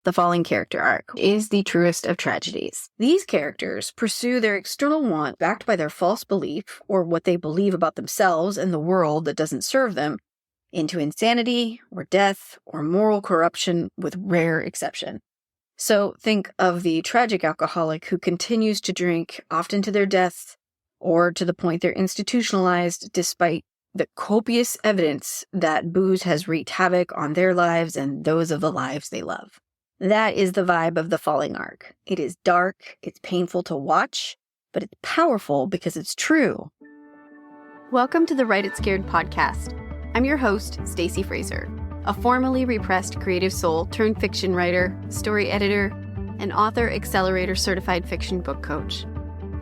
the falling character arc is the truest of tragedies. These characters pursue their external want backed by their false belief or what they believe about themselves and the world that doesn't serve them into insanity or death or moral corruption with rare exception. So think of the tragic alcoholic who continues to drink, often to their death or to the point they're institutionalized despite the copious evidence that booze has wreaked havoc on their lives and those of the lives they love. That is the vibe of the falling arc. It is dark, it's painful to watch, but it's powerful because it's true. Welcome to the Write It Scared podcast. I'm your host, Stacey Fraser, a formerly repressed creative soul turned fiction writer, story editor, and author accelerator certified fiction book coach.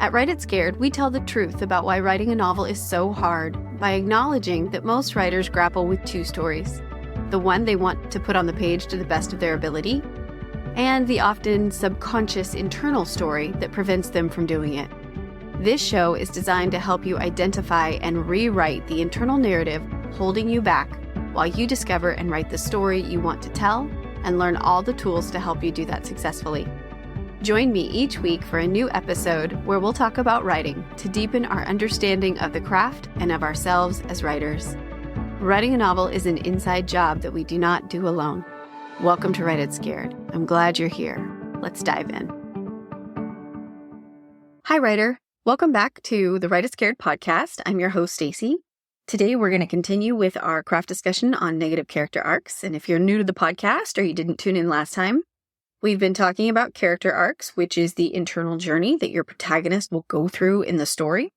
At Write It Scared, we tell the truth about why writing a novel is so hard by acknowledging that most writers grapple with two stories, the one they want to put on the page to the best of their ability, and the often subconscious internal story that prevents them from doing it. This show is designed to help you identify and rewrite the internal narrative holding you back while you discover and write the story you want to tell and learn all the tools to help you do that successfully. Join me each week for a new episode where we'll talk about writing to deepen our understanding of the craft and of ourselves as writers. Writing a novel is an inside job that we do not do alone. Welcome to Write It Scared. I'm glad you're here. Let's dive in. Hi, writer. Welcome back to the Write It Scared podcast. I'm your host, Stacey. Today, we're going to continue with our craft discussion on negative character arcs. And if you're new to the podcast or you didn't tune in last time, we've been talking about character arcs, which is the internal journey that your protagonist will go through in the story.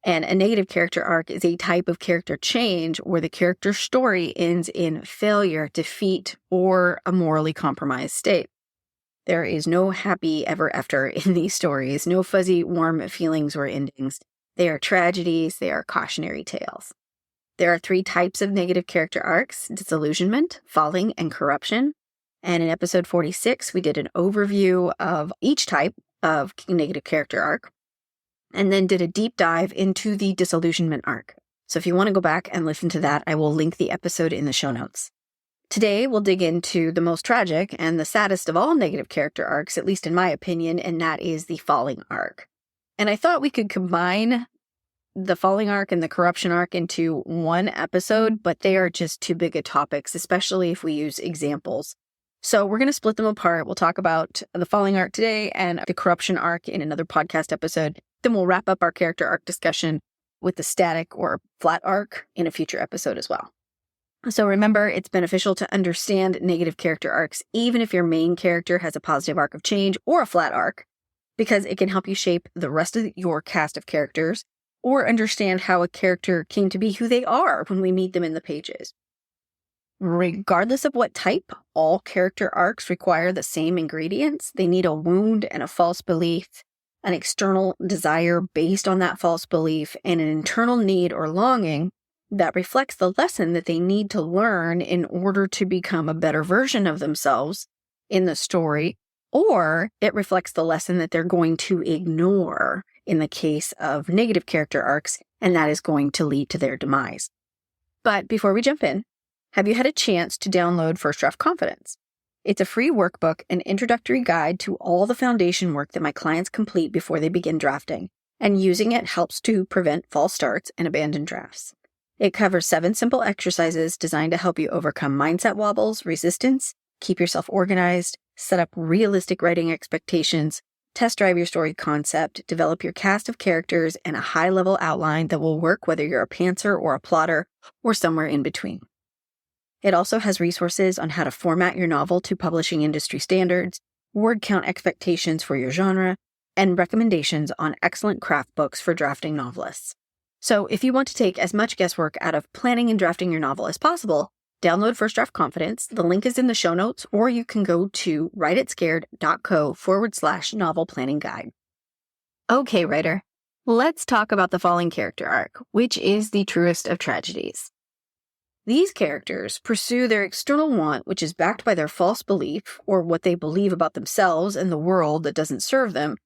And a negative character arc is a type of character change where the character's story ends in failure, defeat, or a morally compromised state. There is no happy ever after in these stories, no fuzzy, warm feelings or endings. They are tragedies, they are cautionary tales. There are three types of negative character arcs: disillusionment, falling, and corruption. And in episode 46, we did an overview of each type of negative character arc, and then did a deep dive into the disillusionment arc. So if you want to go back and listen to that, I will link the episode in the show notes. Today, we'll dig into the most tragic and the saddest of all negative character arcs, at least in my opinion, and that is the falling arc. And I thought we could combine the falling arc and the corruption arc into one episode, but they are just too big of topics, especially if we use examples. So we're going to split them apart. We'll talk about the falling arc today and the corruption arc in another podcast episode. Then we'll wrap up our character arc discussion with the static or flat arc in a future episode as well. So remember, it's beneficial to understand negative character arcs, even if your main character has a positive arc of change or a flat arc, because it can help you shape the rest of your cast of characters or understand how a character came to be who they are when we meet them in the pages. Regardless of what type, all character arcs require the same ingredients. They need a wound and a false belief, an external desire based on that false belief, and an internal need or longing that reflects the lesson that they need to learn in order to become a better version of themselves in the story, or it reflects the lesson that they're going to ignore in the case of negative character arcs, and that is going to lead to their demise. But before we jump in, have you had a chance to download First Draft Confidence? It's a free workbook and introductory guide to all the foundation work that my clients complete before they begin drafting, and using it helps to prevent false starts and abandoned drafts. It covers 7 simple exercises designed to help you overcome mindset wobbles, resistance, keep yourself organized, set up realistic writing expectations, test drive your story concept, develop your cast of characters, and a high-level outline that will work whether you're a pantser or a plotter or somewhere in between. It also has resources on how to format your novel to publishing industry standards, word count expectations for your genre, and recommendations on excellent craft books for drafting novelists. So if you want to take as much guesswork out of planning and drafting your novel as possible, download First Draft Confidence. The link is in the show notes, or you can go to writeitscared.co/novel planning guide. Okay, writer, let's talk about the falling character arc, which is the truest of tragedies. These characters pursue their external want, which is backed by their false belief or what they believe about themselves and the world that doesn't serve them,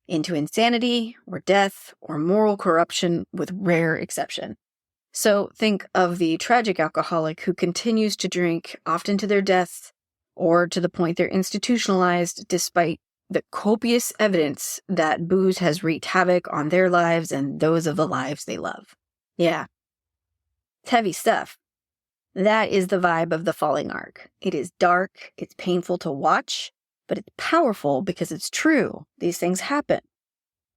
into insanity or death or moral corruption with rare exception. So think of the tragic alcoholic who continues to drink, often to their death or to the point they're institutionalized despite the copious evidence that booze has wreaked havoc on their lives and those of the lives they love. Yeah. It's heavy stuff. That is the vibe of the falling arc. It is dark, it's painful to watch, but it's powerful because it's true. These things happen.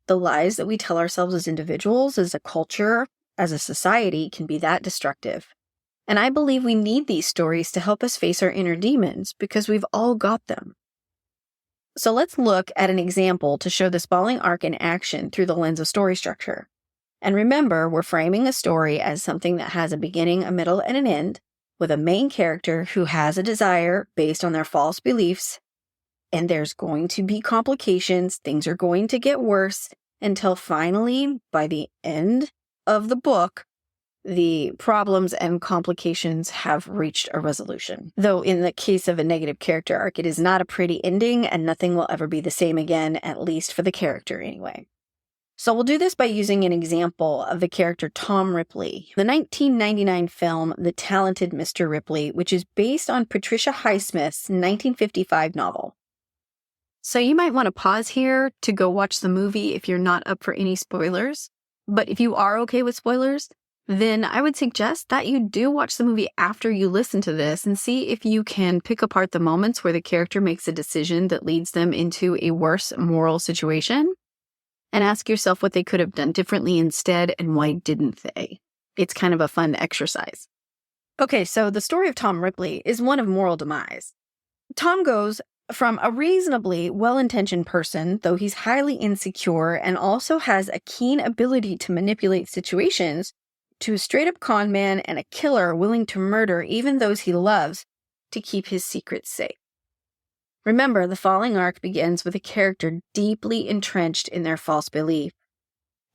The lies that we tell ourselves as individuals, as a culture, as a society can be that destructive. And I believe we need these stories to help us face our inner demons because we've all got them. So let's look at an example to show this falling arc in action through the lens of story structure. And remember, we're framing a story as something that has a beginning, a middle, and an end, with a main character who has a desire based on their false beliefs, and there's going to be complications, things are going to get worse, until finally, by the end of the book, the problems and complications have reached a resolution. Though in the case of a negative character arc, it is not a pretty ending, and nothing will ever be the same again, at least for the character anyway. So we'll do this by using an example of the character Tom Ripley, the 1999 film The Talented Mr. Ripley, which is based on Patricia Highsmith's 1955 novel. So you might want to pause here to go watch the movie if you're not up for any spoilers. But if you are okay with spoilers, then I would suggest that you do watch the movie after you listen to this and see if you can pick apart the moments where the character makes a decision that leads them into a worse moral situation. And ask yourself what they could have done differently instead and why didn't they? It's kind of a fun exercise. Okay, so the story of Tom Ripley is one of moral demise. Tom goes from a reasonably well-intentioned person, though he's highly insecure and also has a keen ability to manipulate situations, to a straight-up con man and a killer willing to murder even those he loves to keep his secrets safe. Remember, the falling arc begins with a character deeply entrenched in their false belief.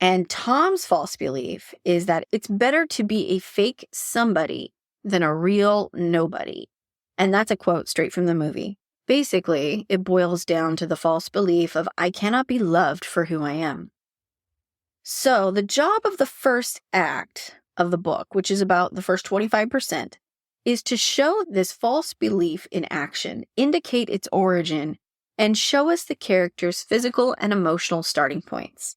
And Tom's false belief is that it's better to be a fake somebody than a real nobody. And that's a quote straight from the movie. Basically, it boils down to the false belief of I cannot be loved for who I am. So the job of the first act of the book, which is about the first 25%, is to show this false belief in action, indicate its origin, and show us the character's physical and emotional starting points.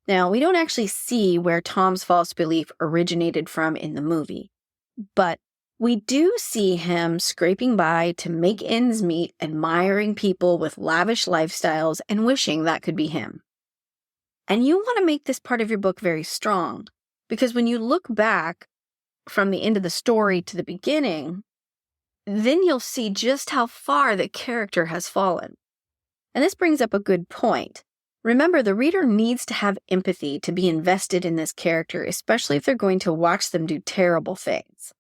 Now, we don't actually see where Tom's false belief originated from in the movie, but we do see him scraping by to make ends meet, admiring people with lavish lifestyles and wishing that could be him. And you want to make this part of your book very strong, because when you look back from the end of the story to the beginning, then you'll see just how far the character has fallen. And this brings up a good point. Remember, the reader needs to have empathy to be invested in this character, especially if they're going to watch them do terrible things.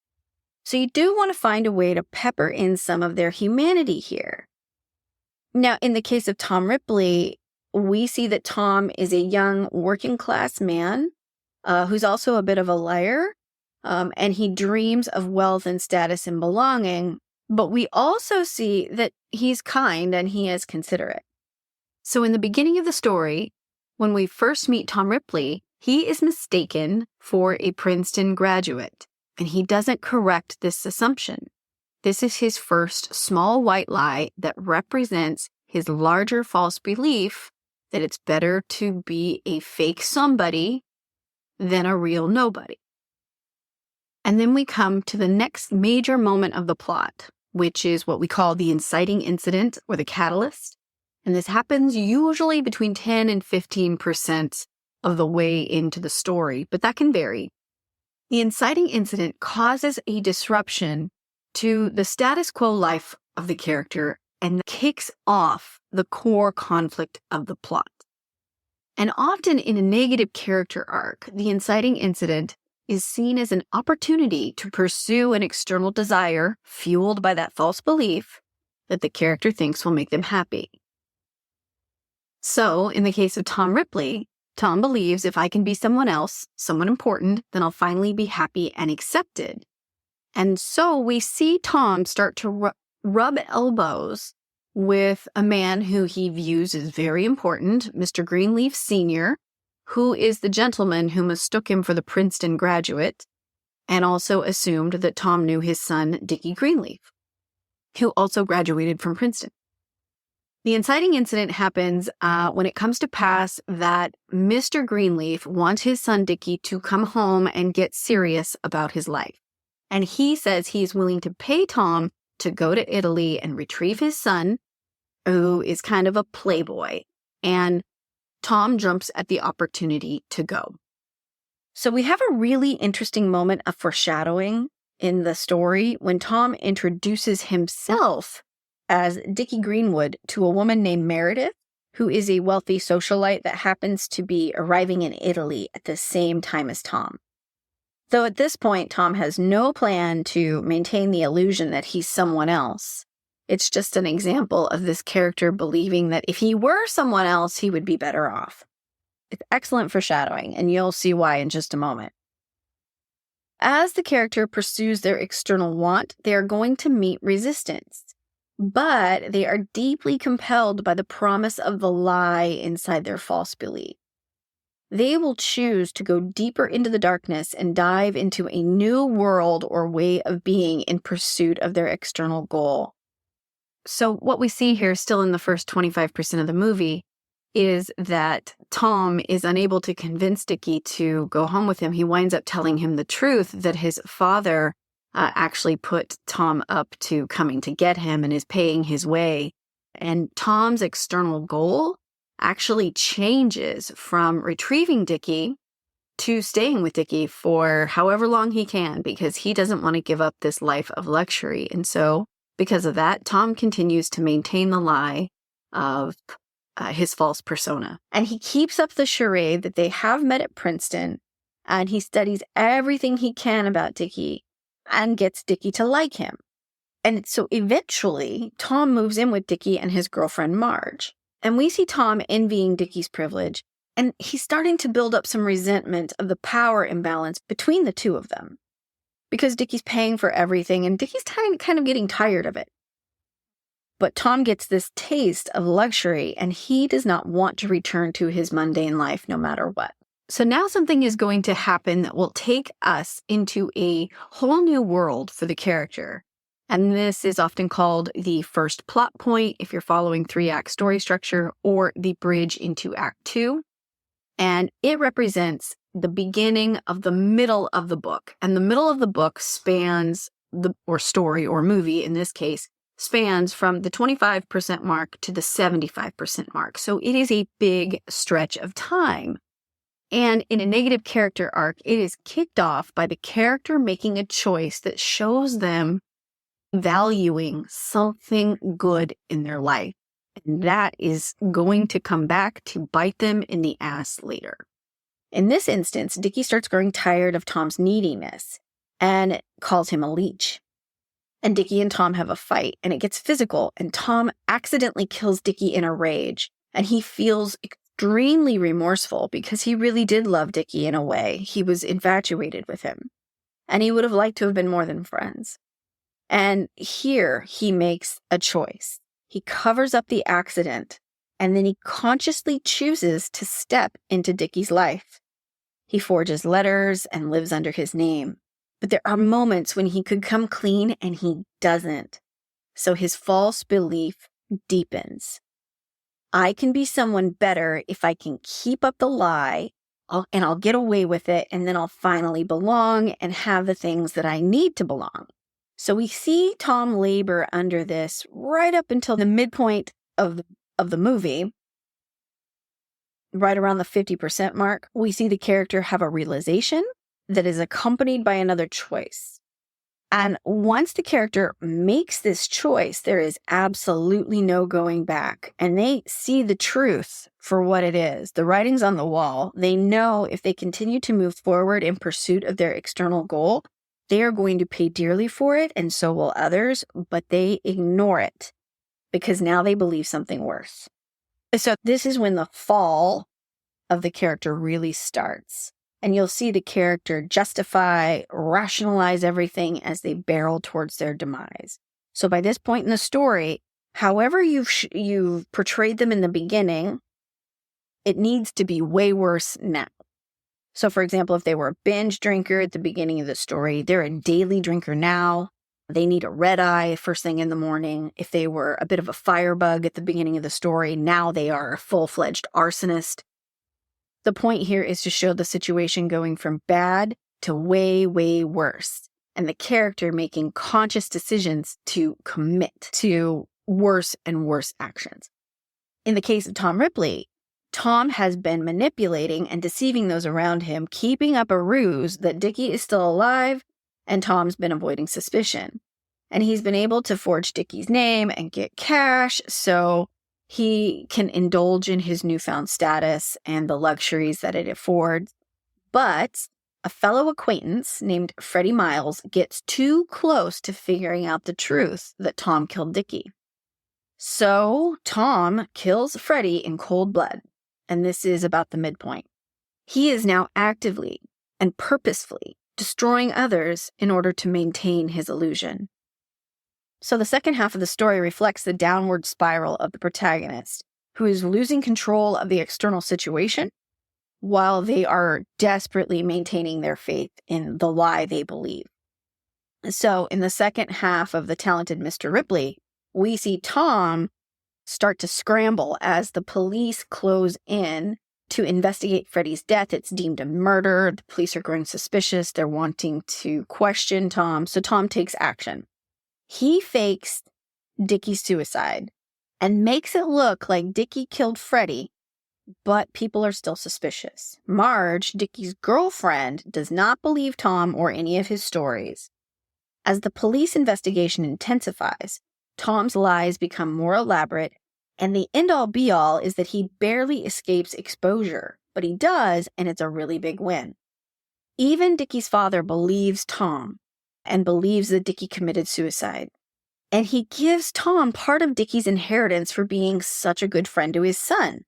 So you do want to find a way to pepper in some of their humanity here. Now, in the case of Tom Ripley, we see that Tom is a young working class man who's also a bit of a liar. And he dreams of wealth and status and belonging, but we also see that he's kind and he is considerate. So in the beginning of the story, when we first meet Tom Ripley, he is mistaken for a Princeton graduate, and he doesn't correct this assumption. This is his first small white lie that represents his larger false belief that it's better to be a fake somebody than a real nobody. And then we come to the next major moment of the plot, which is what we call the inciting incident or the catalyst. And this happens usually between 10 and 15% of the way into the story, but that can vary. The inciting incident causes a disruption to the status quo life of the character and kicks off the core conflict of the plot. And often in a negative character arc, the inciting incident is seen as an opportunity to pursue an external desire fueled by that false belief that the character thinks will make them happy. So, in the case of Tom Ripley, Tom believes if I can be someone else, someone important, then I'll finally be happy and accepted. And so we see Tom start to rub elbows with a man who he views as very important, Mr. Greenleaf Sr., who is the gentleman who mistook him for the Princeton graduate and also assumed that Tom knew his son, Dickie Greenleaf. who also graduated from Princeton. The inciting incident happens when it comes to pass that Mr. Greenleaf wants his son Dickie to come home and get serious about his life. And he says he's willing to pay Tom to go to Italy and retrieve his son, who is kind of a playboy. And Tom jumps at the opportunity to go. So we have a really interesting moment of foreshadowing in the story when Tom introduces himself as Dickie Greenwood to a woman named Meredith, who is a wealthy socialite that happens to be arriving in Italy at the same time as Tom. Though at this point, Tom has no plan to maintain the illusion that he's someone else. It's just an example of this character believing that if he were someone else, he would be better off. It's excellent foreshadowing, and you'll see why in just a moment. As the character pursues their external want, they are going to meet resistance. But they are deeply compelled by the promise of the lie inside their false belief. They will choose to go deeper into the darkness and dive into a new world or way of being in pursuit of their external goal. So what we see here still in the first 25% of the movie is that Tom is unable to convince Dickie to go home with him. He winds up telling him the truth that his father actually put Tom up to coming to get him and is paying his way. And Tom's external goal actually changes from retrieving Dickie to staying with Dickie for however long he can, because he doesn't want to give up this life of luxury. And so because of that, Tom continues to maintain the lie of his false persona. And he keeps up the charade that they have met at Princeton, and he studies everything he can about Dickie and gets Dickie to like him. And so eventually, Tom moves in with Dickie and his girlfriend Marge. And we see Tom envying Dickie's privilege, and he's starting to build up some resentment of the power imbalance between the two of them. Because Dickie's paying for everything, and Dickie's kind of getting tired of it. But Tom gets this taste of luxury, and he does not want to return to his mundane life no matter what. So now something is going to happen that will take us into a whole new world for the character. And this is often called the first plot point if you're following 3-act story structure, or the bridge into Act 2. And it represents the beginning of the middle of the book. And the middle of the book spans or story or movie in this case, spans from the 25% mark to the 75% mark. So it is a big stretch of time. And in a negative character arc, it is kicked off by the character making a choice that shows them valuing something good in their life. And that is going to come back to bite them in the ass later. In this instance, Dickie starts growing tired of Tom's neediness and calls him a leech. And Dickie and Tom have a fight, and it gets physical, and Tom accidentally kills Dickie in a rage, and he feels extremely remorseful because he really did love Dickie in a way. He was infatuated with him, and he would have liked to have been more than friends. And here he makes a choice. He covers up the accident, and then he consciously chooses to step into Dickie's life. He forges letters and lives under his name. But there are moments when he could come clean and he doesn't. So his false belief deepens. I can be someone better if I can keep up the lie, and I'll get away with it, and then I'll finally belong and have the things that I need to belong. So we see Tom labor under this right up until the midpoint of the movie. Right around the 50% mark, we see the character have a realization that is accompanied by another choice. And once the character makes this choice, there is absolutely no going back. And they see the truth for what it is. The writing's on the wall. They know if they continue to move forward in pursuit of their external goal, they are going to pay dearly for it, and so will others, but they ignore it because now they believe something worse. So this is when the fall of the character really starts. And you'll see the character justify, rationalize everything as they barrel towards their demise. So by this point in the story, however you've portrayed them in the beginning, it needs to be way worse now. So for example, if they were a binge drinker at the beginning of the story, they're a daily drinker now. They need a red eye first thing in the morning. If they were a bit of a firebug at the beginning of the story, now they are a full-fledged arsonist. The point here is to show the situation going from bad to way, way worse, and the character making conscious decisions to commit to worse and worse actions. In the case of Tom Ripley, Tom has been manipulating and deceiving those around him, keeping up a ruse that Dickie is still alive, and Tom's been avoiding suspicion. And he's been able to forge Dickie's name and get cash so he can indulge in his newfound status and the luxuries that it affords. But a fellow acquaintance named Freddie Miles gets too close to figuring out the truth that Tom killed Dickie. So Tom kills Freddie in cold blood. And this is about the midpoint. He is now actively and purposefully destroying others in order to maintain his illusion. So the second half of the story reflects the downward spiral of the protagonist, who is losing control of the external situation while they are desperately maintaining their faith in the lie they believe. So in the second half of The Talented Mr. Ripley, we see Tom start to scramble as the police close in to investigate Freddie's death. It's deemed a murder. The police are growing suspicious. They're wanting to question Tom. So Tom takes action. He fakes Dickie's suicide and makes it look like Dickie killed Freddie, but people are still suspicious. Marge, Dickie's girlfriend, does not believe Tom or any of his stories. As the police investigation intensifies, Tom's lies become more elaborate, and the end-all be-all is that he barely escapes exposure, but he does, and it's a really big win. Even Dickie's father believes Tom and believes that Dickie committed suicide, and he gives Tom part of Dickie's inheritance for being such a good friend to his son.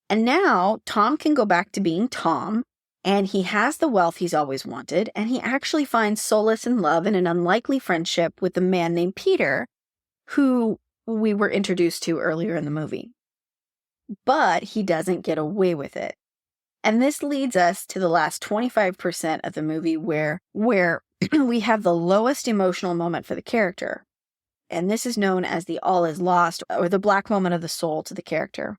And now Tom can go back to being Tom, and he has the wealth he's always wanted, and he actually finds solace and love in an unlikely friendship with a man named Peter, who we were introduced to earlier in the movie. But he doesn't get away with it. And this leads us to the last 25% of the movie where we have the lowest emotional moment for the character. And this is known as the all is lost, or the black moment of the soul to the character,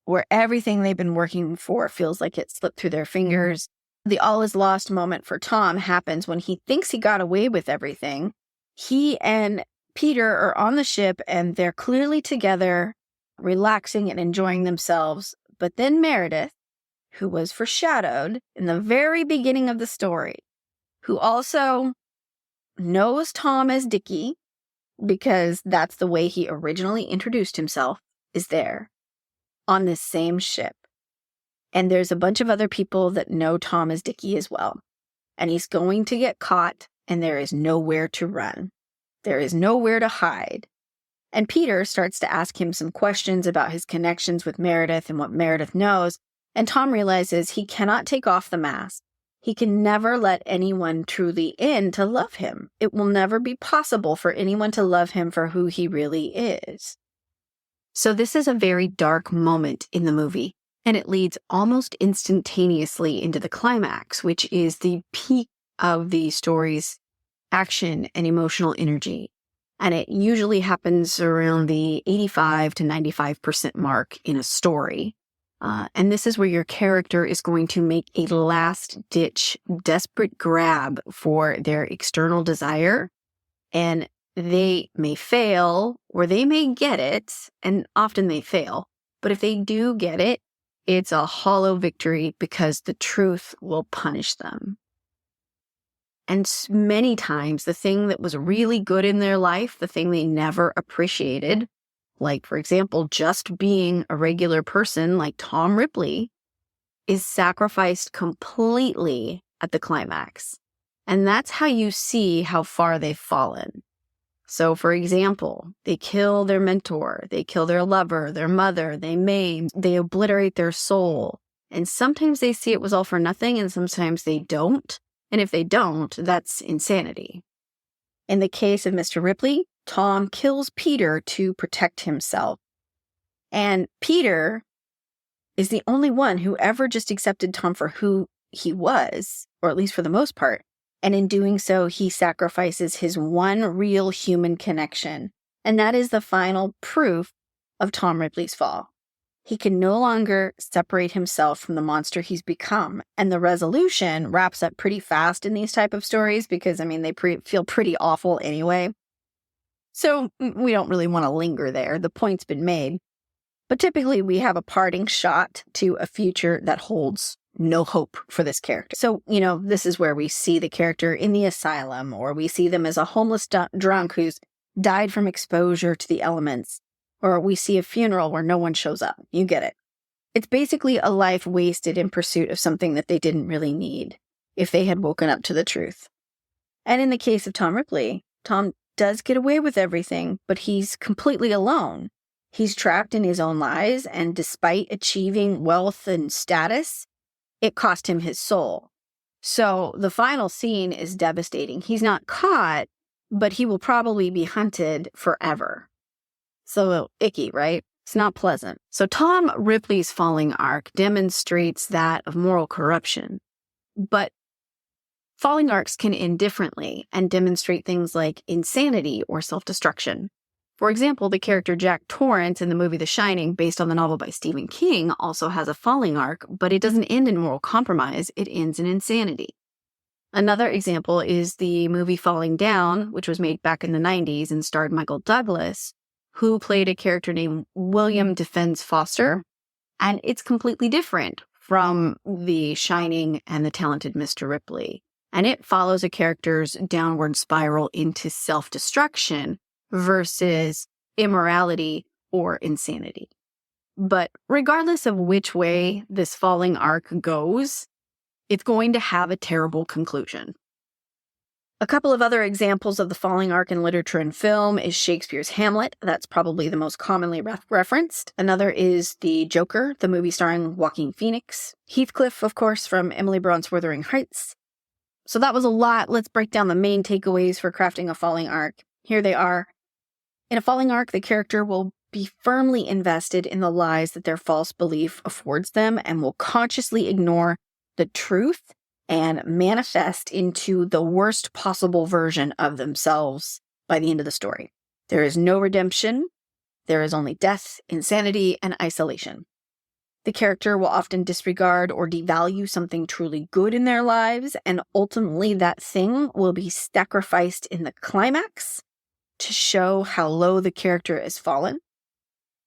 where everything they've been working for feels like it slipped through their fingers. The all is lost moment for Tom happens when he thinks he got away with everything. He and Peter are on the ship and they're clearly together, relaxing and enjoying themselves. But then Meredith, who was foreshadowed in the very beginning of the story, who also knows Tom as Dickie, because that's the way he originally introduced himself, is there on this same ship. And there's a bunch of other people that know Tom as Dickie as well. And he's going to get caught, and there is nowhere to run. There is nowhere to hide. And Peter starts to ask him some questions about his connections with Meredith and what Meredith knows. And Tom realizes he cannot take off the mask. He can never let anyone truly in to love him. It will never be possible for anyone to love him for who he really is. So this is a very dark moment in the movie, and it leads almost instantaneously into the climax, which is the peak of the story's action and emotional energy. And it usually happens around the 85 to 95% mark in a story. And this is where your character is going to make a last-ditch, desperate grab for their external desire. And they may fail, or they may get it, and often they fail. But if they do get it, it's a hollow victory because the truth will punish them. And many times, the thing that was really good in their life, the thing they never appreciated, like, for example, just being a regular person like Tom Ripley, is sacrificed completely at the climax. And that's how you see how far they've fallen. So, for example, they kill their mentor, they kill their lover, their mother, they maim, they obliterate their soul. And sometimes they see it was all for nothing, and sometimes they don't. And if they don't, that's insanity. In the case of Mr. Ripley, Tom kills Peter to protect himself. And Peter is the only one who ever just accepted Tom for who he was, or at least for the most part, And in doing so, he sacrifices his one real human connection. And that is the final proof of Tom Ripley's fall. He can no longer separate himself from the monster he's become. And the resolution wraps up pretty fast in these type of stories because, they feel pretty awful anyway. So we don't really want to linger there. The point's been made. But typically we have a parting shot to a future that holds no hope for this character. So, this is where we see the character in the asylum, or we see them as a homeless drunk who's died from exposure to the elements, or we see a funeral where no one shows up. You get it. It's basically a life wasted in pursuit of something that they didn't really need if they had woken up to the truth. And in the case of Tom Ripley, Tom does get away with everything, but he's completely alone. He's trapped in his own lies, and despite achieving wealth and status, it cost him his soul. So the final scene is devastating. He's not caught, but he will probably be hunted forever. So icky, right? It's not pleasant. So Tom Ripley's falling arc demonstrates that of moral corruption. But falling arcs can end differently and demonstrate things like insanity or self-destruction. For example, the character Jack Torrance in the movie The Shining, based on the novel by Stephen King, also has a falling arc, but it doesn't end in moral compromise, it ends in insanity. Another example is the movie Falling Down, which was made back in the 90s and starred Michael Douglas, who played a character named William Defense Foster, and it's completely different from The Shining and The Talented Mr. Ripley. And it follows a character's downward spiral into self-destruction versus immorality or insanity. But regardless of which way this falling arc goes, it's going to have a terrible conclusion. A couple of other examples of the falling arc in literature and film is Shakespeare's Hamlet. That's probably the most commonly referenced. Another is The Joker, the movie starring Joaquin Phoenix. Heathcliff, of course, from Emily Bronte's Wuthering Heights. So that was a lot. Let's break down the main takeaways for crafting a falling arc. Here they are. In a falling arc, the character will be firmly invested in the lies that their false belief affords them and will consciously ignore the truth and manifest into the worst possible version of themselves by the end of the story. There is no redemption. There is only death, insanity, and isolation. The character will often disregard or devalue something truly good in their lives, and ultimately that thing will be sacrificed in the climax to show how low the character has fallen.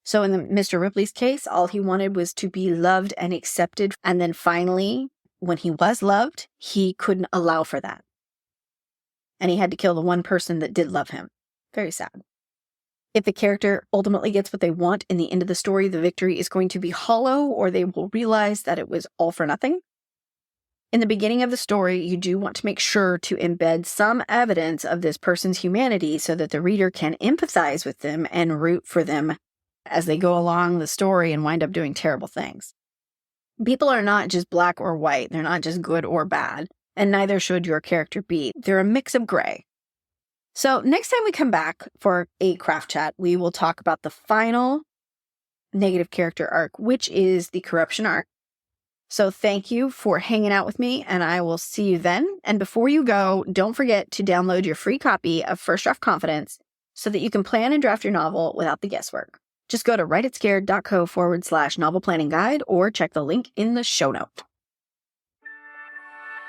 So in Mr. Ripley's case, all he wanted was to be loved and accepted. And then finally, when he was loved, he couldn't allow for that. And he had to kill the one person that did love him. Very sad. If the character ultimately gets what they want in the end of the story, the victory is going to be hollow, or they will realize that it was all for nothing. In the beginning of the story, you do want to make sure to embed some evidence of this person's humanity so that the reader can empathize with them and root for them as they go along the story and wind up doing terrible things. People are not just black or white. They're not just good or bad, and neither should your character be. They're a mix of gray. So next time we come back for a craft chat, we will talk about the final negative character arc, which is the corruption arc. So thank you for hanging out with me, and I will see you then. And before you go, don't forget to download your free copy of First Draft Confidence so that you can plan and draft your novel without the guesswork. Just go to writeitscared.co/novel planning guide or check the link in the show note.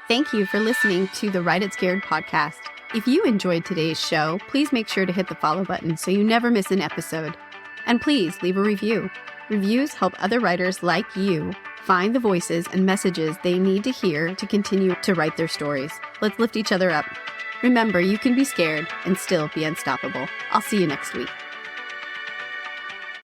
Thank you for listening to the Write It Scared podcast. If you enjoyed today's show, please make sure to hit the follow button so you never miss an episode. And please leave a review. Reviews help other writers like you find the voices and messages they need to hear to continue to write their stories. Let's lift each other up. Remember, you can be scared and still be unstoppable. I'll see you next week.